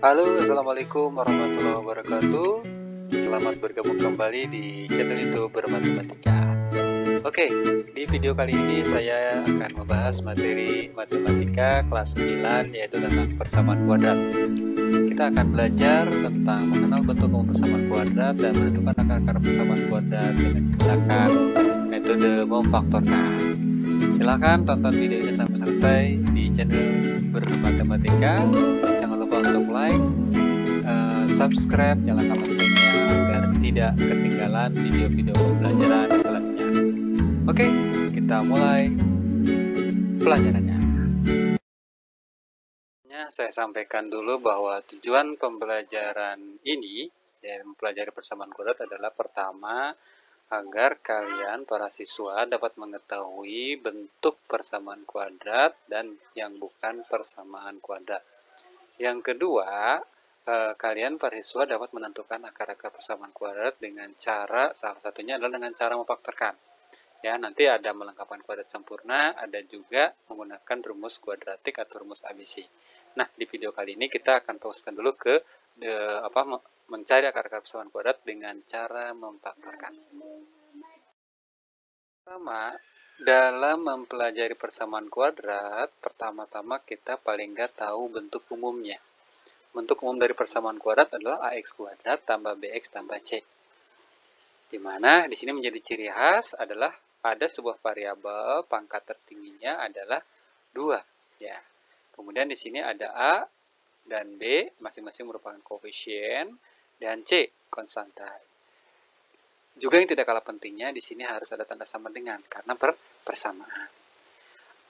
Halo, assalamualaikum warahmatullahi wabarakatuh. Selamat bergabung kembali di channel YouTube Bermatematika. Oke, di video kali ini saya akan membahas materi matematika kelas 9, yaitu tentang persamaan kuadrat. Kita akan belajar tentang mengenal bentuk umum persamaan kuadrat dan menentukan akar-akar persamaan kuadrat dengan menggunakan metode memfaktorkan. Silahkan tonton video ini sampai selesai di channel Bermatematika. Jangan lupa untuk like, subscribe, nyalakan loncengnya agar tidak ketinggalan video-video pembelajaran selanjutnya. Oke, kita mulai pelajarannya. Saya sampaikan dulu bahwa tujuan pembelajaran ini dan mempelajari persamaan kuadrat adalah pertama, agar kalian para siswa dapat mengetahui bentuk persamaan kuadrat dan yang bukan persamaan kuadrat. Yang kedua, kalian para siswa dapat menentukan akar-akar persamaan kuadrat dengan cara, salah satunya adalah dengan cara memfaktorkan. Ya, nanti ada melengkapkan kuadrat sempurna, ada juga menggunakan rumus kuadratik atau rumus ABC. Nah, di video kali ini kita akan fokuskan dulu ke mencari akar-akar persamaan kuadrat dengan cara memfaktorkan. Pertama, dalam mempelajari persamaan kuadrat, pertama-tama kita paling nggak tahu bentuk umumnya. Bentuk umum dari persamaan kuadrat adalah AX kuadrat tambah BX tambah C. Di mana di sini menjadi ciri khas adalah ada sebuah variabel pangkat tertingginya adalah 2, ya. Kemudian di sini ada A dan B masing-masing merupakan koefisien dan C konstanta. Juga yang tidak kalah pentingnya di sini harus ada tanda sama dengan karena persamaan.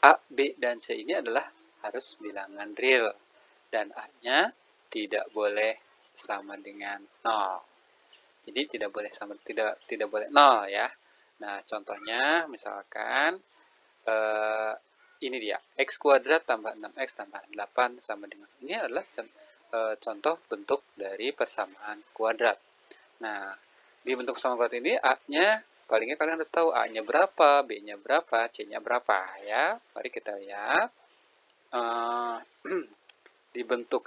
A, B, dan C ini adalah harus bilangan real dan A-nya tidak boleh sama dengan 0. Jadi tidak boleh tidak boleh 0 ya. Nah, contohnya misalkan ini dia, x kuadrat tambah 6x tambah 8 sama dengan. Ini adalah contoh bentuk dari persamaan kuadrat. Nah, di bentuk persamaan kuadrat ini A-nya palingnya kalian harus tahu A-nya berapa, B-nya berapa, C-nya berapa ya. Mari kita lihat. Di bentuk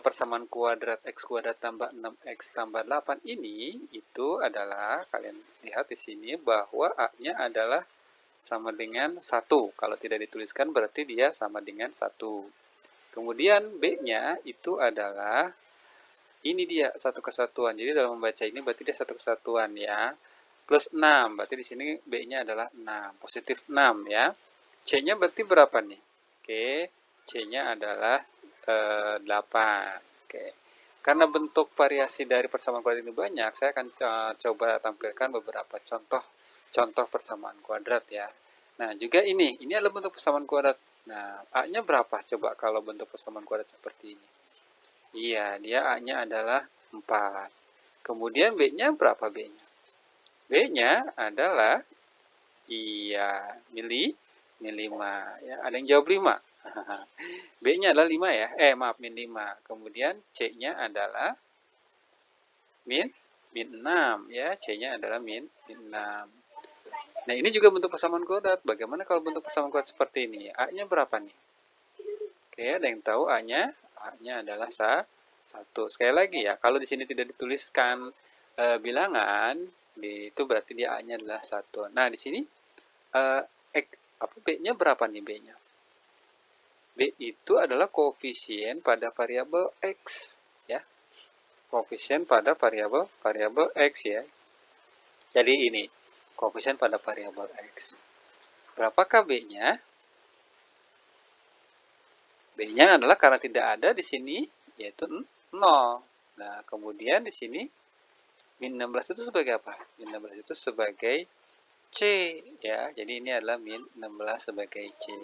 persamaan kuadrat x kuadrat tambah 6x tambah 8 ini itu adalah kalian lihat di sini bahwa A-nya adalah sama dengan 1. Kalau tidak dituliskan berarti dia sama dengan 1. Kemudian B-nya itu adalah ini dia satu kesatuan. Jadi dalam membaca ini berarti dia satu kesatuan ya. Plus 6, berarti di sini B-nya adalah 6, positif 6 ya. C-nya berarti berapa nih? Oke, C-nya adalah 8. Oke. Karena bentuk variasi dari persamaan kuadrat ini banyak, saya akan coba tampilkan beberapa contoh persamaan kuadrat ya. Nah, juga ini adalah bentuk persamaan kuadrat. Nah, A-nya berapa coba kalau bentuk persamaan kuadrat seperti ini? Iya, dia A-nya adalah 4. Kemudian B-nya berapa B-nya? B-nya adalah min 5 ya. Ada yang jawab 5. B-nya adalah 5 ya. Min 5. Kemudian C-nya adalah min 6 ya. C-nya adalah min 6. Nah, ini juga bentuk persamaan kuadrat. Bagaimana kalau bentuk persamaan kuadrat seperti ini? A-nya berapa nih? Oke, ada yang tahu A-nya? A-nya adalah 1. Sekali lagi ya, kalau di sini tidak dituliskan bilangan, itu berarti dia A-nya adalah 1. Nah, di sini B-nya berapa nih B-nya? B itu adalah koefisien pada variabel X ya. Koefisien pada variabel X ya. Jadi ini koefisien pada variabel X. Berapakah B-nya? B-nya adalah karena tidak ada di sini yaitu 0. Nah, kemudian di sini min 16 itu sebagai apa? Min 16 itu sebagai C ya. Jadi ini adalah min 16 sebagai C.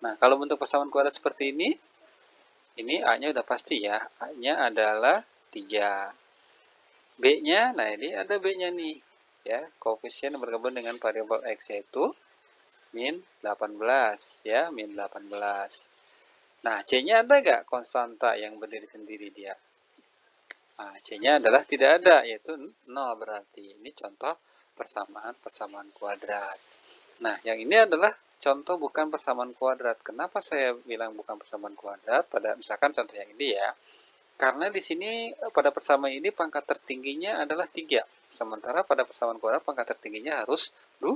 Nah, kalau bentuk persamaan kuadrat seperti ini A-nya udah pasti ya. A-nya adalah 3. B-nya, nah ini ada B-nya nih. Ya, koefisien bergabung dengan variabel X yaitu min 18 ya, min 18. Nah, C-nya ada nggak konstanta yang berdiri sendiri dia? Nah, C-nya adalah tidak ada, yaitu 0 berarti. Ini contoh persamaan kuadrat. Nah, yang ini adalah contoh bukan persamaan kuadrat. Kenapa saya bilang bukan persamaan kuadrat? Pada misalkan contoh yang ini ya. Karena di sini pada persamaan ini pangkat tertingginya adalah 3. Sementara pada persamaan kuadrat pangkat tertingginya harus 2.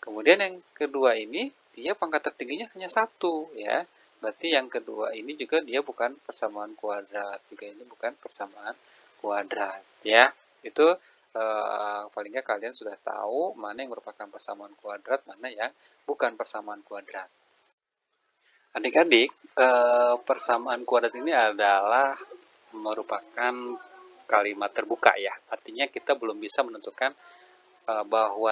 Kemudian yang kedua ini dia pangkat tertingginya hanya 1 ya. Berarti yang kedua ini juga dia bukan persamaan kuadrat. Juga ini bukan persamaan kuadrat ya. Itu paling nggak kalian sudah tahu mana yang merupakan persamaan kuadrat, mana yang bukan persamaan kuadrat. Adik-adik, persamaan kuadrat ini adalah merupakan kalimat terbuka ya. Artinya kita belum bisa menentukan bahwa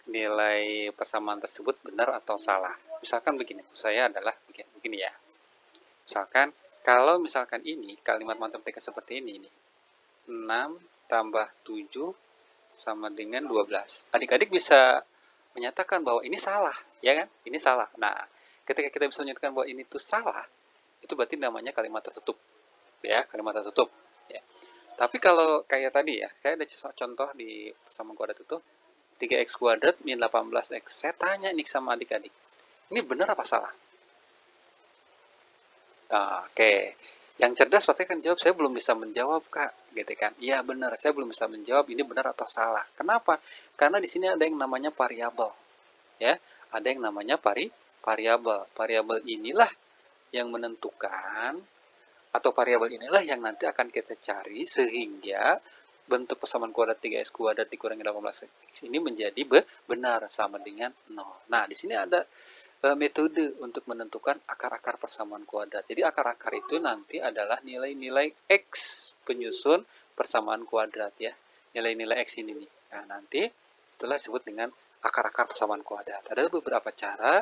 nilai persamaan tersebut benar atau salah. Misalkan begini, saya adalah begini ya. Misalkan, kalau misalkan ini kalimat matematika seperti ini, 6 tambah 7 sama dengan 12. Adik-adik bisa menyatakan bahwa ini salah, ya kan? Ini salah. Nah, ketika kita bisa menyatakan bahwa ini tuh salah, itu berarti namanya kalimat tertutup, ya, kalimat tertutup. Ya. Tapi kalau kayak tadi ya, saya ada contoh di persamaan kuadrat itu 3x kuadrat min 18x. Saya tanya nih sama adik-adik, ini benar apa salah? Nah, oke. Yang cerdas pasti kan jawab, saya belum bisa menjawab, Kak. Gitu kan. Iya, benar. Saya belum bisa menjawab ini benar atau salah. Kenapa? Karena di sini ada yang namanya variabel. Ya, ada yang namanya variabel. Variabel inilah yang menentukan, atau variabel inilah yang nanti akan kita cari sehingga bentuk persamaan kuadrat 3x kuadrat dikurangi 18x ini menjadi benar sama dengan 0. Nah, di sini ada metode untuk menentukan akar-akar persamaan kuadrat. Jadi akar-akar itu nanti adalah nilai-nilai x penyusun persamaan kuadrat ya. Nilai-nilai x ini nih. Nah, nanti itulah disebut dengan akar-akar persamaan kuadrat. Ada beberapa cara,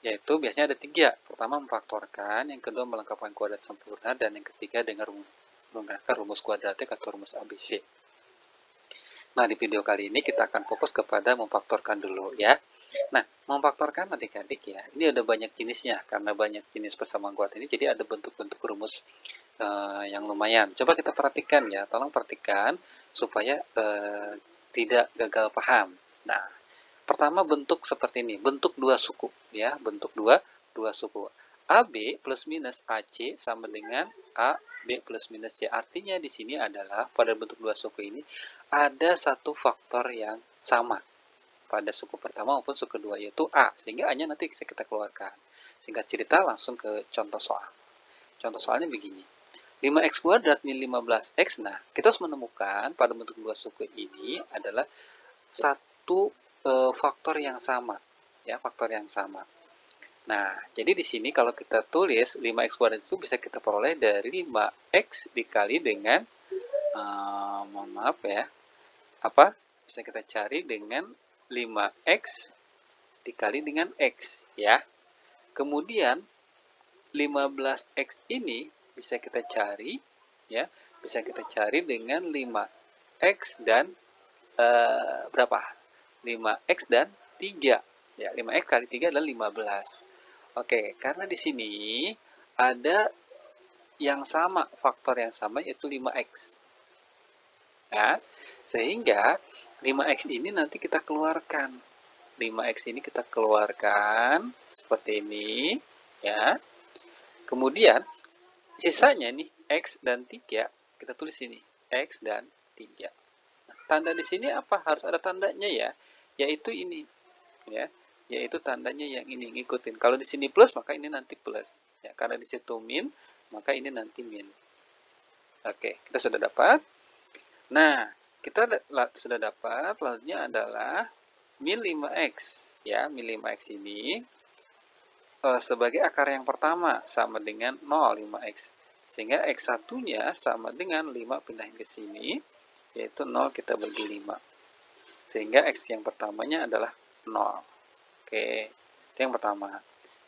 yaitu biasanya ada 3. Pertama memfaktorkan, yang kedua melengkapkan kuadrat sempurna, dan yang ketiga dengan menggunakan rumus kuadratik atau rumus ABC. Nah, di video kali ini kita akan fokus kepada memfaktorkan dulu ya. Nah, memfaktorkan adik-adik ya, ini ada banyak jenisnya, karena banyak jenis persamaan kuadrat ini, jadi ada bentuk-bentuk rumus yang lumayan. Coba kita perhatikan ya, tolong perhatikan supaya tidak gagal paham. Nah, pertama bentuk seperti ini, bentuk dua suku ya, bentuk dua suku. AB plus minus AC sama dengan AB plus minus C. Artinya di sini adalah pada bentuk dua suku ini ada satu faktor yang sama pada suku pertama maupun suku kedua, yaitu A, sehingga A-nya nanti bisa kita keluarkan. Singkat cerita, langsung ke contoh soal. Contoh soalnya begini, 5x kuadrat min 15x. Nah, kita harus menemukan pada bentuk dua suku ini adalah satu faktor yang sama, ya, faktor yang sama. Nah, jadi di sini kalau kita tulis 5x kuadrat itu bisa kita peroleh dari 5x dikali dengan, mohon maaf ya, bisa kita cari dengan 5x dikali dengan x ya. Kemudian 15x ini bisa kita cari ya, bisa kita cari dengan 5x dan berapa? 5x dan 3. Ya, 5x kali 3 adalah 15. Oke, karena di sini ada yang sama, faktor yang sama yaitu 5x. Ya, sehingga 5x ini nanti kita keluarkan. 5x ini kita keluarkan seperti ini ya. Kemudian sisanya nih x dan 3 kita tulis ini, x dan 3. Nah, tanda di sini apa? Harus ada tandanya ya, yaitu ini ya, yaitu tandanya yang ini, ngikutin. Kalau di sini plus maka ini nanti plus ya, karena di situ min maka ini nanti min. Oke, kita sudah dapat. Nah, kita sudah dapat, selanjutnya adalah min 5x ya. Min 5x ini sebagai akar yang pertama sama dengan 0, 5x. Sehingga x1 nya sama dengan 5 pindahin ke sini, yaitu 0 kita bagi 5. Sehingga x yang pertamanya adalah 0. Oke, itu yang pertama.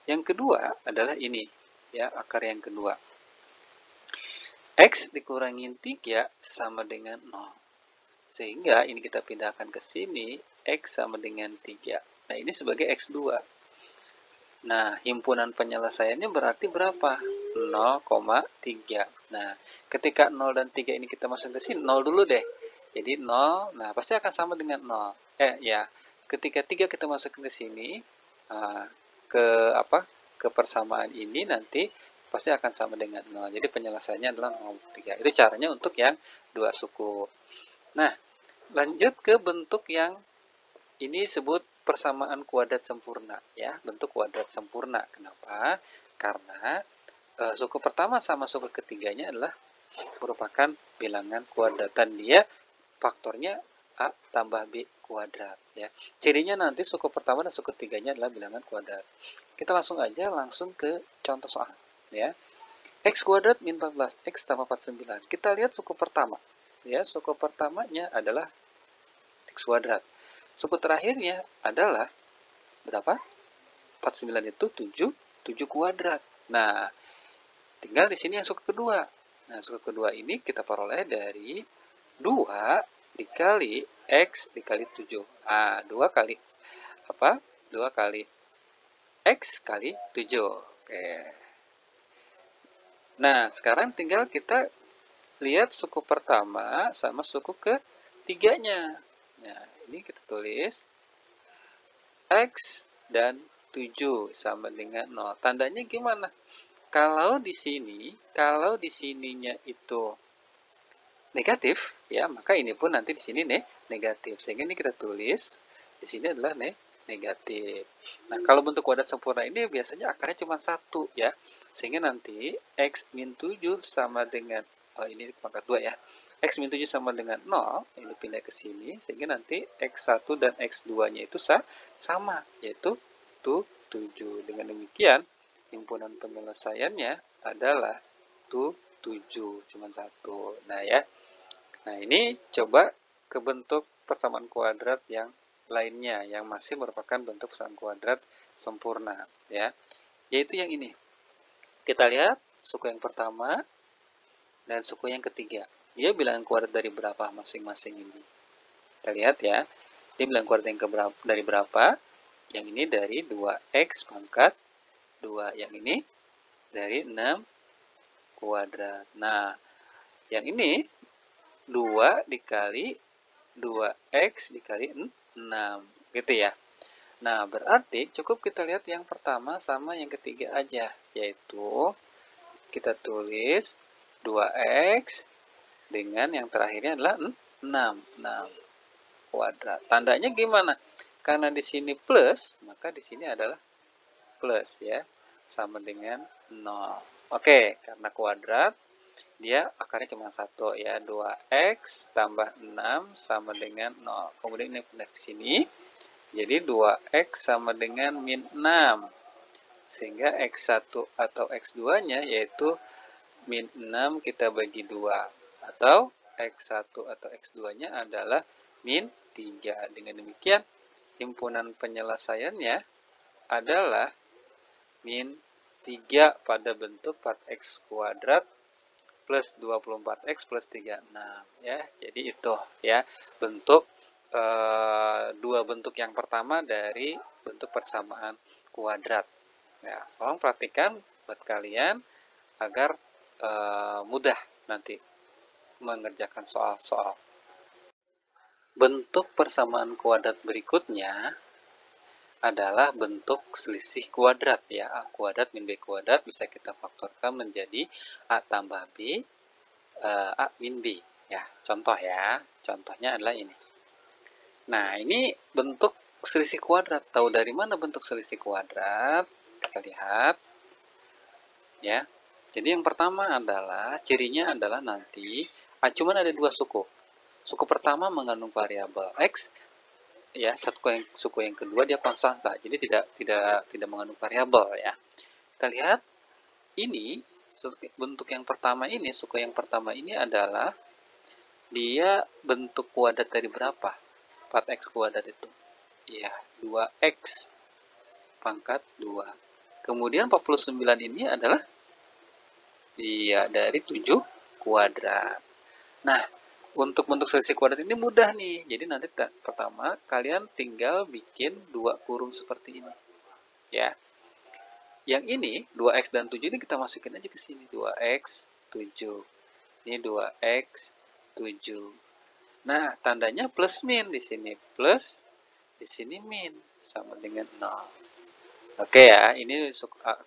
Yang kedua adalah ini ya, akar yang kedua. X dikurangin 3 sama dengan 0. Sehingga ini kita pindahkan ke sini, X sama dengan 3. Nah, ini sebagai X2. Nah, himpunan penyelesaiannya berarti berapa? 0,3. Nah, ketika 0 dan 3 ini kita masuk ke sini, 0 dulu deh. Jadi 0, nah pasti akan sama dengan 0. Ya, ketika 3 kita masukin ke sini, ke persamaan ini nanti pasti akan sama dengan 0. Jadi penyelesaiannya adalah 0,3. Itu caranya untuk yang dua suku. Nah, lanjut ke bentuk yang ini disebut persamaan kuadrat sempurna ya, bentuk kuadrat sempurna. Kenapa? Karena suku pertama sama suku ketiganya adalah merupakan bilangan kuadrat dan dia faktornya A tambah B kuadrat ya. Cirinya nanti suku pertama dan suku ketiganya adalah bilangan kuadrat. Kita langsung ke contoh soal ya. X kuadrat min 14, X tambah 49. Kita lihat suku pertama. Ya, suku pertamanya adalah X kuadrat. Suku terakhirnya adalah berapa? 49 itu 7 kuadrat. Nah, tinggal di sini yang suku kedua. Nah, suku kedua ini kita peroleh dari 2 dikali X dikali 7. Nah, 2 kali apa? 2 kali X kali 7. Oke. Nah, sekarang tinggal kita lihat suku pertama sama suku ketiganya. Nah, ini kita tulis X dan 7 sama dengan 0. Tandanya gimana? Kalau di sininya itu negatif, ya, maka ini pun nanti di sini negatif. Sehingga ini kita tulis di sini adalah negatif. Nah, kalau bentuk kuadrat sempurna ini biasanya akarnya cuma 1 ya. Sehingga nanti X min 7 sama dengan ini pangkat 2 ya. X min 7 sama dengan 0, ini pindah ke sini sehingga nanti X1 dan X2-nya itu sama, yaitu 7. Dengan demikian, himpunan penyelesaiannya adalah 7, cuma 1. Nah ya. Nah, ini coba ke bentuk persamaan kuadrat yang lainnya yang masih merupakan bentuk persamaan kuadrat sempurna ya. Yaitu yang ini. Kita lihat suku yang pertama dan suku yang ketiga. Dia bilangan kuadrat dari berapa masing-masing ini? Kita lihat ya. Dia bilangan kuadrat yang dari berapa? Yang ini dari 2x pangkat 2. Yang ini dari 6 kuadrat. Nah, yang ini 2 dikali 2x dikali 6. Gitu ya. Nah, berarti cukup kita lihat yang pertama sama yang ketiga aja. Yaitu kita tulis 2x dengan yang terakhirnya adalah 6 kuadrat. Tandanya gimana? Karena di sini plus, maka di sini adalah plus ya. Sama dengan 0. Oke, karena kuadrat dia akarnya cuma 1 ya. 2x tambah 6 sama dengan 0. Kemudian ini pindah ke sini. Jadi 2x sama dengan min 6. Sehingga x1 atau x2-nya yaitu min 6 kita bagi 2. Atau x1 atau x2-nya adalah min 3. Dengan demikian, himpunan penyelesaiannya adalah min 3 pada bentuk 4x kuadrat plus 24x plus 36 ya. Jadi itu ya bentuk dua bentuk yang pertama dari bentuk persamaan kuadrat. Ya, tolong perhatikan buat kalian agar mudah nanti mengerjakan soal-soal. Bentuk persamaan kuadrat berikutnya adalah bentuk selisih kuadrat ya. A kuadrat min B kuadrat bisa kita faktorkan menjadi A tambah B A min B ya. Contoh ya. Contohnya adalah ini. Nah, ini bentuk selisih kuadrat. Tahu dari mana bentuk selisih kuadrat? Kita lihat ya. Jadi yang pertama adalah cirinya adalah nanti cuman ada dua suku. Suku pertama mengandung variabel x ya, suku yang kedua dia konstanta. Jadi tidak mengandung variabel ya. Kita lihat ini bentuk yang pertama ini, suku yang pertama ini adalah dia bentuk kuadrat dari berapa? 4x kuadrat itu. Ya, 2x pangkat 2. Kemudian 49 ini adalah dari 7 kuadrat. Nah, untuk bentuk selisih kuadrat ini mudah nih. Jadi nanti pertama kalian tinggal bikin dua kurung seperti ini. Ya. Yang ini 2x dan 7 ini kita masukin aja ke sini. 2x 7. Ini 2x 7. Nah, tandanya plus min di sini plus, di sini min sama dengan 0. Oke ya, ini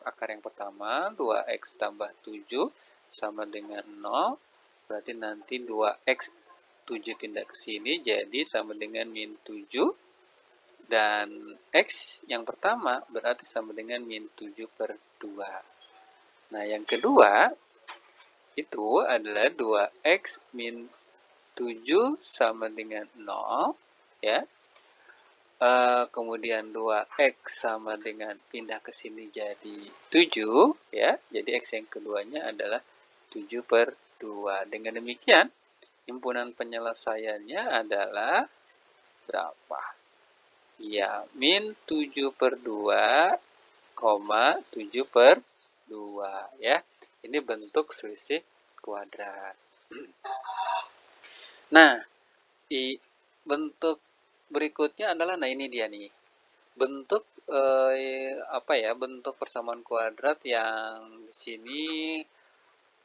akar yang pertama, 2x tambah 7 sama dengan 0. Berarti nanti 2x 7 pindah ke sini, jadi sama dengan min 7. Dan x yang pertama berarti sama dengan min 7 per 2. Nah, yang kedua itu adalah 2x min 7 sama dengan 0. Ya. Kemudian 2x sama dengan pindah ke sini jadi 7, ya. Jadi x yang keduanya adalah 7 per 2. Dengan demikian, himpunan penyelesaiannya adalah berapa? Ya, min 7 per 2, 7 per 2, ya. Ini bentuk selisih kuadrat. Nah, bentuk berikutnya adalah, nah ini dia nih, bentuk bentuk persamaan kuadrat yang di sini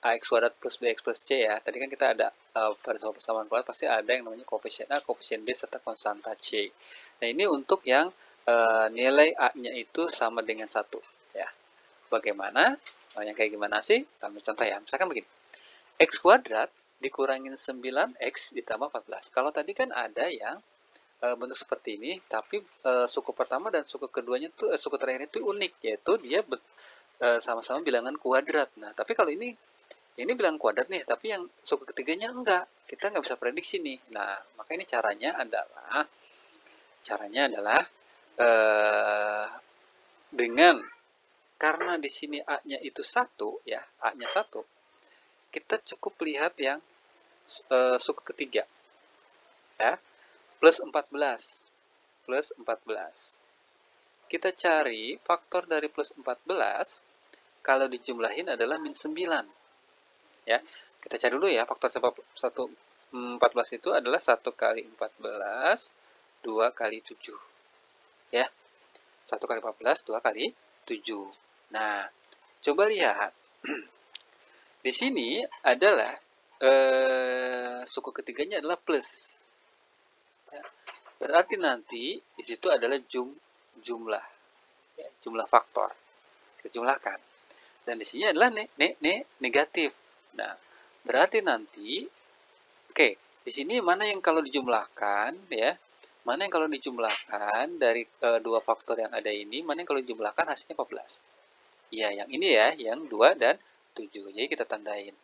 ax kuadrat plus bx plus c ya. Tadi kan kita ada pada persamaan kuadrat pasti ada yang namanya koefisien a, koefisien b serta konstanta c. Nah, ini untuk yang nilai a-nya itu sama dengan 1 ya. Bagaimana? Yang kayak gimana sih? Sambil contoh ya. Misalkan begini. X kuadrat dikurangin 9x ditambah 14. Kalau tadi kan ada yang bentuk seperti ini, tapi suku pertama dan suku keduanya tuh suku terakhir itu unik, yaitu dia sama-sama bilangan kuadrat. Nah, tapi kalau ini bilangan kuadrat nih, tapi yang suku ketiganya enggak, kita nggak bisa prediksi nih. Nah, maka ini caranya adalah dengan karena di sini a-nya itu 1 ya, a-nya 1, kita cukup lihat yang suku ketiga ya. Plus 14. Kita cari faktor dari plus 14, kalau dijumlahin adalah min 9. Ya, kita cari dulu ya, faktor 14 itu adalah 1 kali 14, 2 kali 7. Ya, 1 kali 14, 2 kali 7. Nah, coba lihat. Di sini adalah suku ketiganya adalah plus. Berarti nanti di situ adalah jumlah faktor. Kita jumlahkan. Dan di sini adalah negatif. Nah, berarti nanti di sini mana yang kalau dijumlahkan ya? Mana yang kalau dijumlahkan dari dua faktor yang ada ini, mana yang kalau dijumlahkan hasilnya 14. Ya, yang ini ya, yang 2 dan 7. Jadi kita tandain.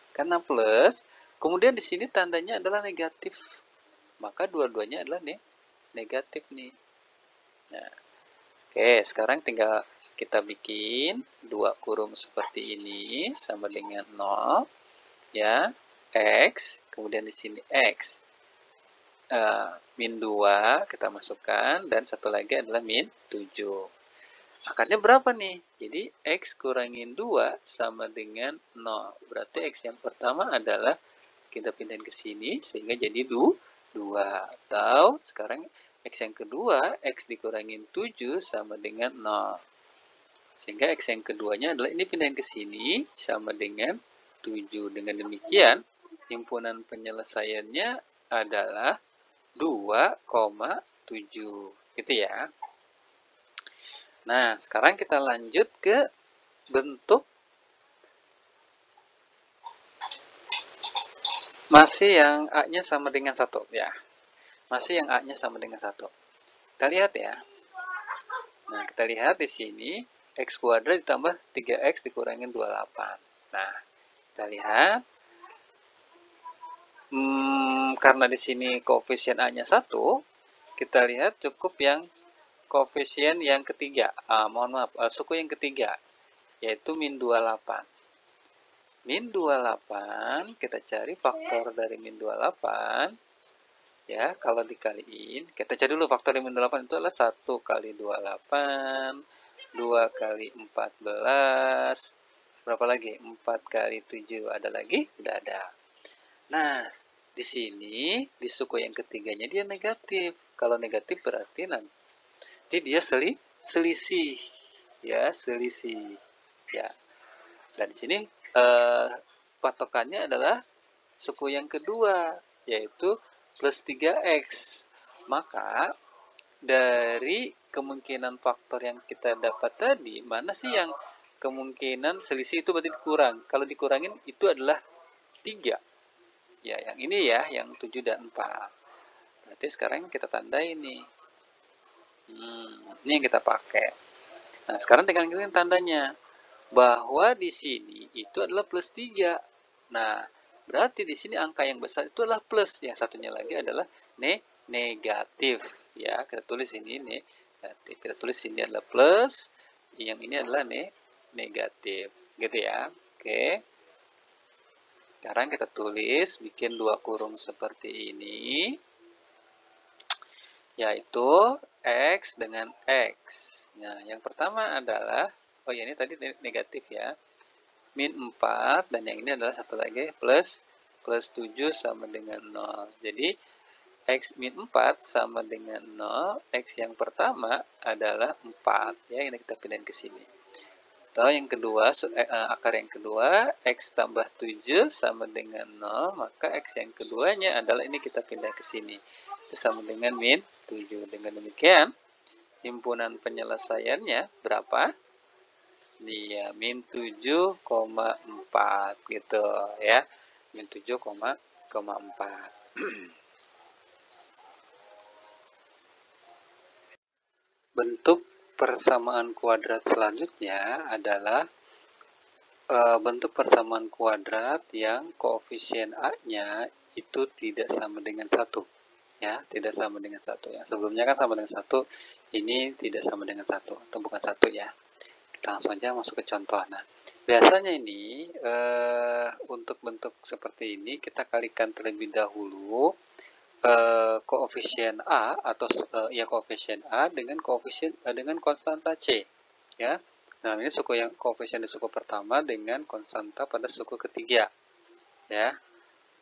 Karena plus, kemudian di sini tandanya adalah negatif. Maka dua-duanya adalah negatif nih. Nah, sekarang tinggal kita bikin dua kurung seperti ini sama dengan 0 ya, x, kemudian di sini x. Min 2 kita masukkan dan satu lagi adalah min 7. Akarnya berapa nih? Jadi x kurangin 2 sama dengan 0. Berarti x yang pertama adalah kita pindahin ke sini sehingga jadi 2. Atau sekarang x yang kedua, x dikurangin 7 sama dengan 0. Sehingga x yang keduanya adalah ini pindahin ke sini sama dengan 7. Dengan demikian, himpunan penyelesaiannya adalah 2,7. Gitu ya. Nah, sekarang kita lanjut ke bentuk masih yang A-nya sama dengan 1 ya. Masih yang A-nya sama dengan 1. Kita lihat ya. Nah, kita lihat di sini x kuadrat ditambah 3x dikurangin 28. Nah, kita lihat karena di sini koefisien A-nya 1, kita lihat cukup yang koefisien yang ketiga, suku yang ketiga, yaitu min 28. Min 28, kita cari faktor dari min 28, ya, kalau dikaliin, kita cari dulu faktor dari min 28 itu adalah 1 kali 28, 2 kali 14, berapa lagi? 4 kali 7, ada lagi? Tidak ada. Nah, di sini, di suku yang ketiganya dia negatif. Kalau negatif berarti nanti dia selisih, ya, selisih, ya. Dan di sini patokannya adalah suku yang kedua, yaitu plus 3x. Maka dari kemungkinan faktor yang kita dapat tadi, mana sih yang kemungkinan selisih itu berarti dikurang. Kalau dikurangin itu adalah 3. Ya, yang ini ya, yang 7 dan 4. Berarti sekarang kita tandai ini. Ini yang kita pakai. Nah, sekarang tinggal ngikutin tandanya. Bahwa di sini itu adalah plus 3. Nah, berarti di sini angka yang besar itu adalah plus. Yang satunya lagi adalah negatif. Ya, kita tulis ini negatif. Kita tulis ini adalah plus. Yang ini adalah negatif. Gitu ya. Oke. Sekarang kita tulis, bikin 2 kurung seperti ini. Yaitu X dengan X. Nah, yang pertama adalah, oh ya ini tadi negatif ya. Min 4, dan yang ini adalah satu lagi plus 7 sama dengan 0. Jadi, X min 4 sama dengan 0. X yang pertama adalah 4. Ya, ini kita pindahin ke sini. Atau yang kedua, akar yang kedua, X tambah 7 sama dengan 0. Maka X yang keduanya adalah ini kita pindah ke sini. Itu sama dengan min 7. Dengan demikian, himpunan penyelesaiannya berapa? Dia min 7,4 gitu ya. Min 7,4. Bentuk persamaan kuadrat selanjutnya adalah bentuk persamaan kuadrat yang koefisien A-nya itu tidak sama dengan 1. Ya, tidak sama dengan 1. Yang sebelumnya kan sama dengan 1, ini tidak sama dengan 1 atau bukan 1 ya. Kita langsung aja masuk ke contoh. Nah, biasanya ini untuk bentuk seperti ini kita kalikan terlebih dahulu koefisien A atau koefisien A dengan dengan konstanta C ya. Nah, ini suku yang koefisien di suku pertama dengan konstanta pada suku ketiga ya.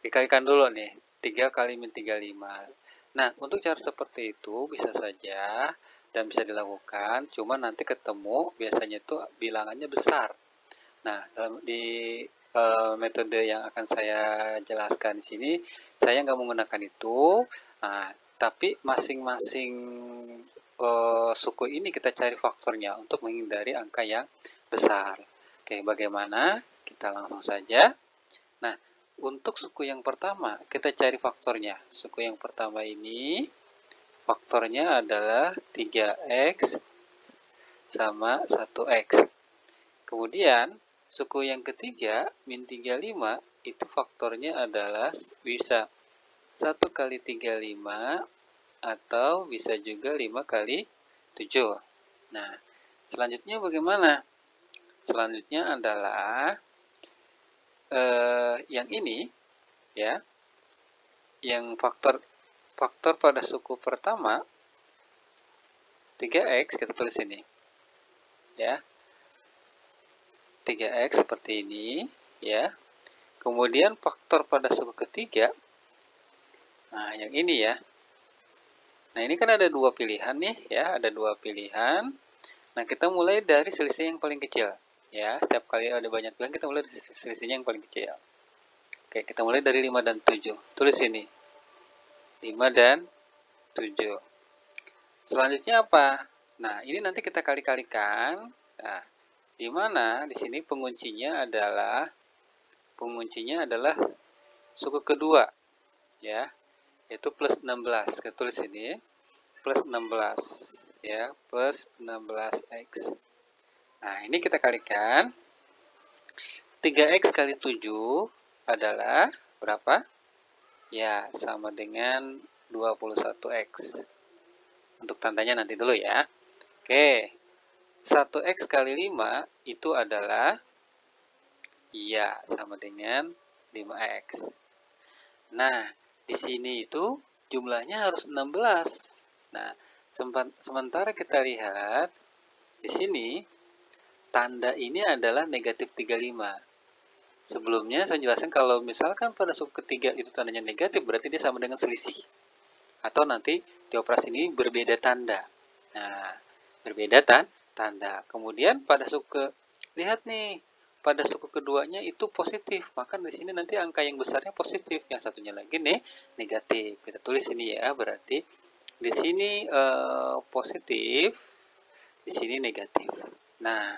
Dikalikan dulu nih, 3 kali min 35. Nah, untuk cara seperti itu bisa saja dan bisa dilakukan, cuma nanti ketemu biasanya itu bilangannya besar. Nah, di metode yang akan saya jelaskan di sini, saya nggak menggunakan itu. Nah, tapi masing-masing suku ini kita cari faktornya untuk menghindari angka yang besar. Oke, bagaimana? Kita langsung saja. Nah, untuk suku yang pertama, kita cari faktornya. Suku yang pertama ini, faktornya adalah 3X sama 1X. Kemudian, suku yang ketiga, min 35, itu faktornya adalah bisa 1 kali 35 atau bisa juga 5 kali 7. Nah, selanjutnya bagaimana? Selanjutnya adalah yang ini ya. Yang faktor pada suku pertama 3X kita tulis ini. Ya. 3X seperti ini ya. Kemudian faktor pada suku ketiga, nah yang ini ya. Nah, ini kan ada 2 pilihan nih ya, ada 2 pilihan. Nah, kita mulai dari selisih yang paling kecil ya. Setiap kali ada banyak pilihan, kita mulai dari selisihnya yang paling kecil. Oke, kita mulai dari 5 dan 7. Tulis ini. 5 dan 7. Selanjutnya apa? Nah, ini nanti kita kali-kalikan. Nah, di mana di sini penguncinya adalah suku kedua ya, yaitu plus 16. Kita tulis ini plus 16 ya, plus 16x. Nah, ini kita kalikan. 3x kali 7 adalah berapa? Ya, sama dengan 21x. Untuk tandanya nanti dulu ya. Oke. 1x kali 5 itu adalah ya sama dengan 5x. Nah, di sini itu jumlahnya harus 16. Nah, sementara kita lihat di sini tanda ini adalah negatif 35. Sebelumnya saya jelaskan kalau misalkan pada suku ketiga itu tandanya negatif, berarti dia sama dengan selisih. Atau nanti di operasi ini berbeda tanda. Nah, berbeda tanda. Kemudian pada suku, lihat nih, pada suku keduanya itu positif. Maka di sini nanti angka yang besarnya positif. Yang satunya lagi nih negatif. Kita tulis ini ya, berarti Di sini positif, di sini negatif. Nah,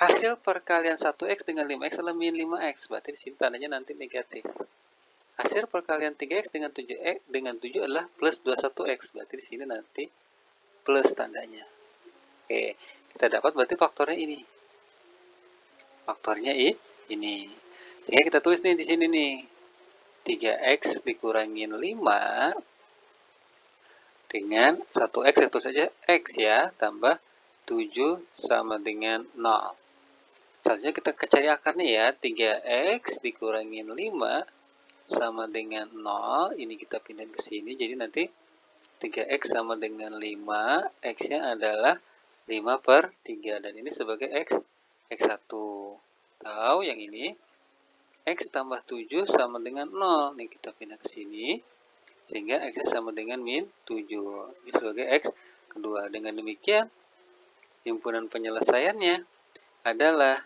hasil perkalian 1x dengan 5x adalah min 5x, berarti di sini tandanya nanti negatif. Hasil perkalian 3x dengan 7x dengan 7 adalah plus 21x, berarti di sini nanti plus tandanya. Oke, kita dapat berarti faktornya ini. Faktornya ini. Sehingga kita tulis nih di sini nih. 3x dikurangin 5 dengan 1x itu saja x ya, tambah 7 sama dengan 0. Selanjutnya kita cari akarnya ya, 3x dikurangin 5 sama dengan 0, ini kita pindah ke sini, jadi nanti 3x sama dengan 5, x-nya adalah 5 per 3, dan ini sebagai x1. Tahu yang ini, x tambah 7 sama dengan 0, ini kita pindah ke sini, sehingga x sama dengan min 7, ini sebagai x kedua. Dengan demikian, himpunan penyelesaiannya adalah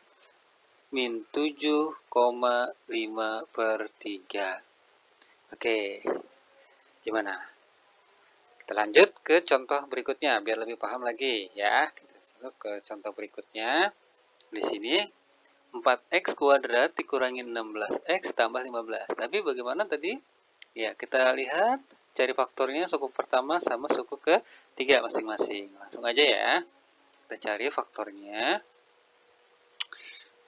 min 7,5 per 3. Oke, gimana? Kita lanjut ke contoh berikutnya, biar lebih paham lagi ya. Kita lanjut ke contoh berikutnya. Di sini 4x kuadrat dikurangin 16x tambah 15. Tapi bagaimana tadi? Ya, kita lihat cari faktornya suku pertama sama suku ketiga masing-masing. Langsung aja ya. Kita cari faktornya.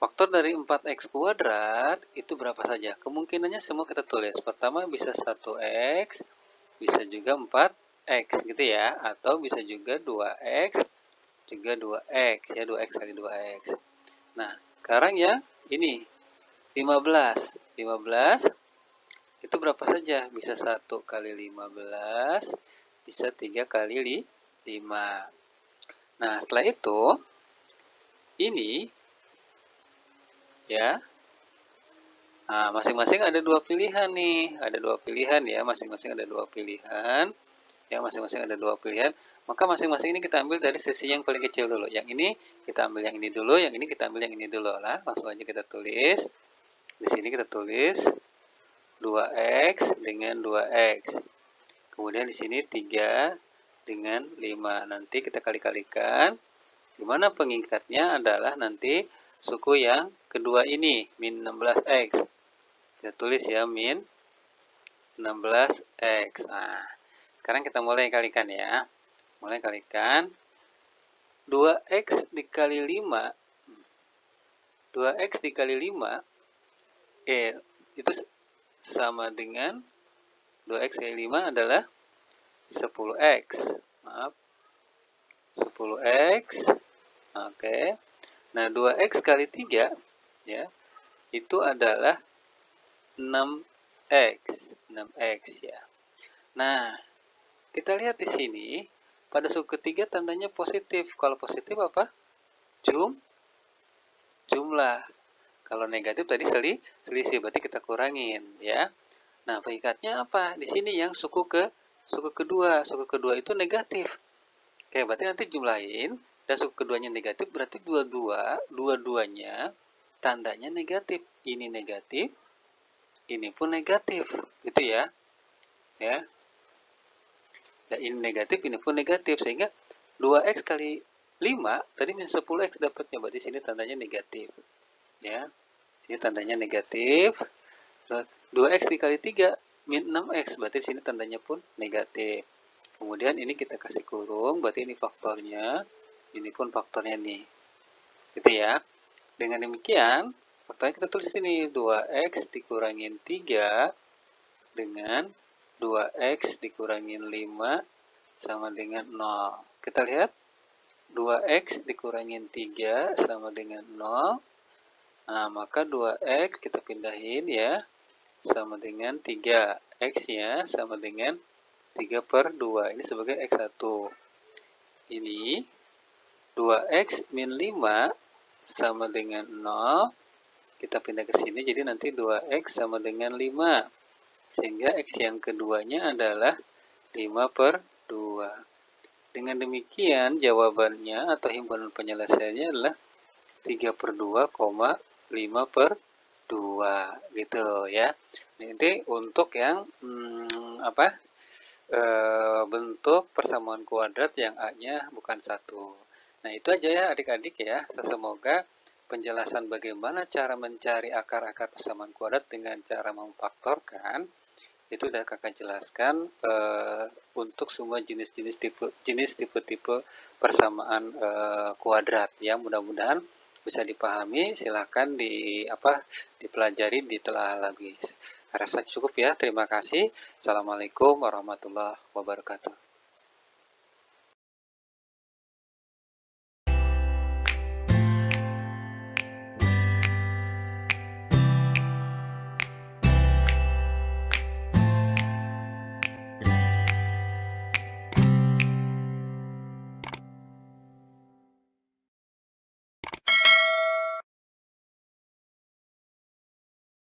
Faktor dari 4x kuadrat itu berapa saja? Kemungkinannya semua kita tulis. Pertama bisa 1x, bisa juga 4x gitu ya. Atau bisa juga 2x, juga 2x ya. 2x kali 2x. Nah, sekarang yang ini 15. 15 itu berapa saja? Bisa 1 kali 15, bisa 3 kali 5. Nah, setelah itu, ini, ya, nah, masing-masing ada dua pilihan nih. Ada dua pilihan ya, masing-masing ada dua pilihan. Ya, masing-masing ada dua pilihan. Maka masing-masing ini kita ambil dari sisi yang paling kecil dulu. Yang ini kita ambil yang ini dulu, yang ini kita ambil yang ini dulu. Lah, langsung aja kita tulis. Di sini kita tulis 2x dengan 2x. Kemudian di sini 3 dengan 5. Nanti kita kali-kalikan. Di mana pengikatnya adalah nanti suku yang kedua ini, min 16x. Kita tulis ya, min 16x. Nah, sekarang kita mulai kalikan ya. Mulai kalikan. 2x dikali 5. 2x dikali 5. Itu sama dengan 2x kali 5 adalah 10x. Maaf. 10x. Oke. Nah, 2x kali 3 ya, itu adalah 6x. 6x ya. Nah, kita lihat di sini pada suku ketiga tandanya positif. Kalau positif apa? Jumlah. Kalau negatif tadi selisih, berarti kita kurangin ya. Nah, pengikatnya apa? Di sini yang suku kedua. Suku kedua itu negatif. Oke, berarti nanti jumlahin dan suku keduanya negatif, berarti dua-duanya tandanya negatif. Ini negatif, ini pun negatif. Gitu ya. Ya. Ya, ini negatif, ini pun negatif, sehingga 2x kali 5 tadi min 10x dapatnya, berarti sini tandanya negatif. Ya. Sini tandanya negatif. 2x dikali 3 min 6x, berarti sini tandanya pun negatif. Kemudian ini kita kasih kurung, berarti ini faktornya, ini pun faktornya nih. Gitu ya. Dengan demikian, faktornya kita tulis sini 2x dikurangin 3 dengan 2x dikurangin 5 sama dengan 0. Kita lihat 2x dikurangin 3 sama dengan 0. Nah, maka 2x kita pindahin ya, sama dengan 3. X-nya sama dengan 3 per 2. Ini sebagai X1. Ini 2x min 5 sama dengan 0. Kita pindah ke sini, jadi nanti 2x sama dengan 5. Sehingga x yang keduanya adalah 5 per 2. Dengan demikian, jawabannya atau himpunan penyelesaiannya adalah 3 per 2, 5 per 2 gitu ya. Nanti untuk yang bentuk persamaan kuadrat yang A-nya bukan 1. Nah, itu aja ya adik-adik ya. Semoga penjelasan bagaimana cara mencari akar-akar persamaan kuadrat dengan cara memfaktorkan itu udah kakak jelaskan untuk semua jenis tipe-tipe persamaan kuadrat ya. Mudah-mudahan bisa dipahami. Silahkan dipelajari, ditelaah lagi. Rasa cukup ya. Terima kasih. Assalamualaikum warahmatullahi wabarakatuh.